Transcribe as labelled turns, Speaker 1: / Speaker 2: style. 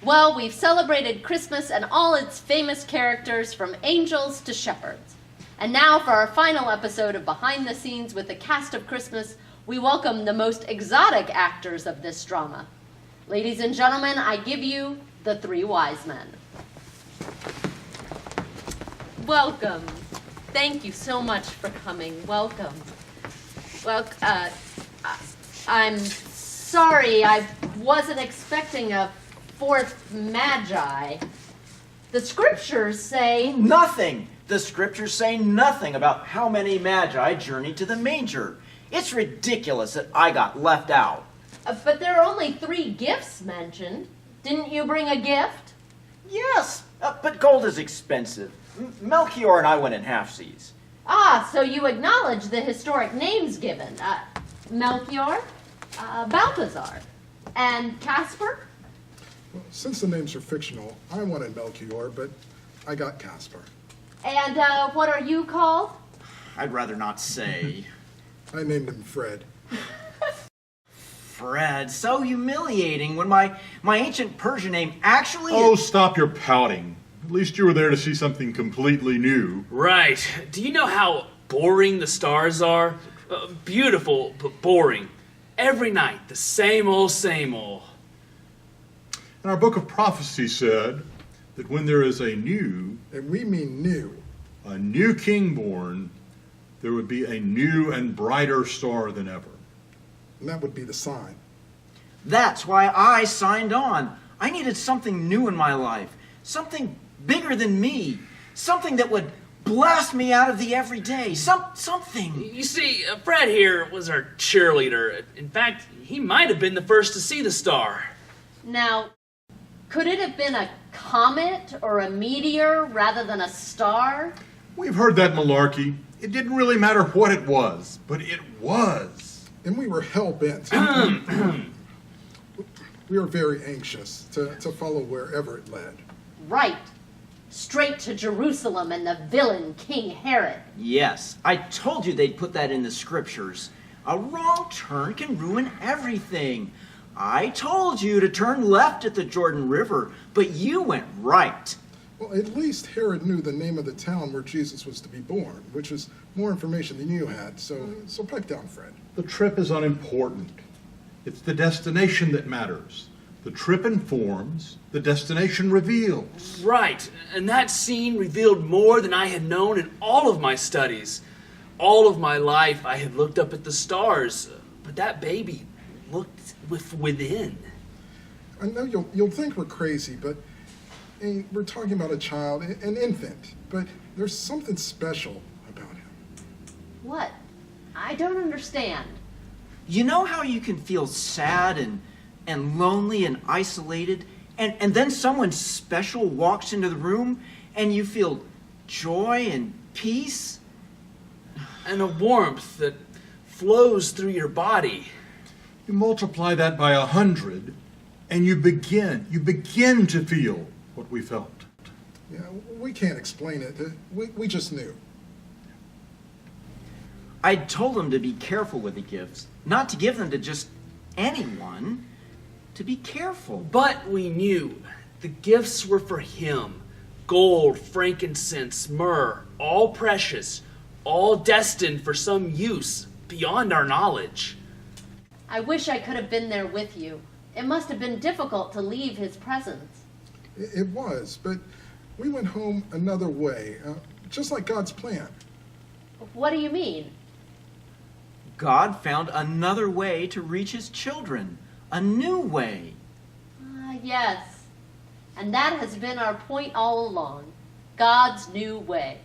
Speaker 1: Well, we've celebrated Christmas and all its famous characters from angels to shepherds. And now for our final episode of Behind the Scenes with the cast of Christmas, we welcome the most exotic actors of this drama. Ladies and gentlemen, I give you the Three Wise Men. Welcome. Thank you so much for coming. Welcome. Well, I'm sorry, I wasn't expecting a fourth magi. The scriptures say...
Speaker 2: Nothing! The scriptures say nothing about how many magi journeyed to the manger. It's ridiculous that I got left out.
Speaker 1: But there are only 3 gifts mentioned. Didn't you bring a gift?
Speaker 2: Yes, but gold is expensive. Melchior and I went in halfsies.
Speaker 1: Ah, so you acknowledge the historic names given. Melchior, Balthasar, and Caspar?
Speaker 3: Well, since the names are fictional, I wanted Melchior, but I got Caspar.
Speaker 1: And what are you called?
Speaker 2: I'd rather not say.
Speaker 3: I named him Fred.
Speaker 2: Fred, so humiliating when my ancient Persian name actually...
Speaker 4: Oh, stop your pouting. At least you were there to see something completely new.
Speaker 5: Right. Do you know how boring the stars are? Beautiful, but boring. Every night, the same old, same old.
Speaker 4: And our book of prophecy said that when there is a new...
Speaker 3: And we mean new.
Speaker 4: A new king born, there would be a new and brighter star than ever.
Speaker 3: And that would be the sign.
Speaker 2: That's why I signed on. I needed something new in my life. Something bigger than me. Something that would blast me out of the everyday. Something.
Speaker 5: You see, Fred here was our cheerleader. In fact, he might have been the first to see the star.
Speaker 1: Now, could it have been a comet or a meteor rather than a star?
Speaker 4: We've heard that malarkey. It didn't really matter what it was, but it was.
Speaker 3: And we were hell-bent. We were very anxious to follow wherever it led.
Speaker 1: Right. Straight to Jerusalem and the villain King Herod.
Speaker 2: Yes, I told you they'd put that in the scriptures. A wrong turn can ruin everything. I told you to turn left at the Jordan River, but you went right.
Speaker 3: Well, at least Herod knew the name of the town where Jesus was to be born, which is more information than you had. So pipe down, Fred.
Speaker 4: The trip is unimportant. It's the destination that matters. The trip informs, the destination reveals.
Speaker 5: Right, and that scene revealed more than I had known in all of my studies. All of my life I had looked up at the stars, but that baby looked within.
Speaker 3: I know you'll think we're crazy, but we're talking about a child, an infant, but there's something special about him.
Speaker 1: What? I don't understand.
Speaker 2: You know how you can feel sad and lonely and isolated, and then someone special walks into the room and you feel joy and peace?
Speaker 5: And a warmth that flows through your body.
Speaker 4: You multiply that by 100, and you begin to feel what we felt.
Speaker 3: Yeah, we can't explain it. We just knew.
Speaker 2: I told them to be careful with the gifts, not to give them to just anyone, to be careful.
Speaker 5: But we knew the gifts were for him. Gold, frankincense, myrrh, all precious, all destined for some use beyond our knowledge.
Speaker 1: I wish I could have been there with you. It must have been difficult to leave his presence.
Speaker 3: It was, but we went home another way, just like God's plan.
Speaker 1: What do you mean?
Speaker 2: God found another way to reach his children, a new way.
Speaker 1: Yes. And that has been our point all along. God's new way.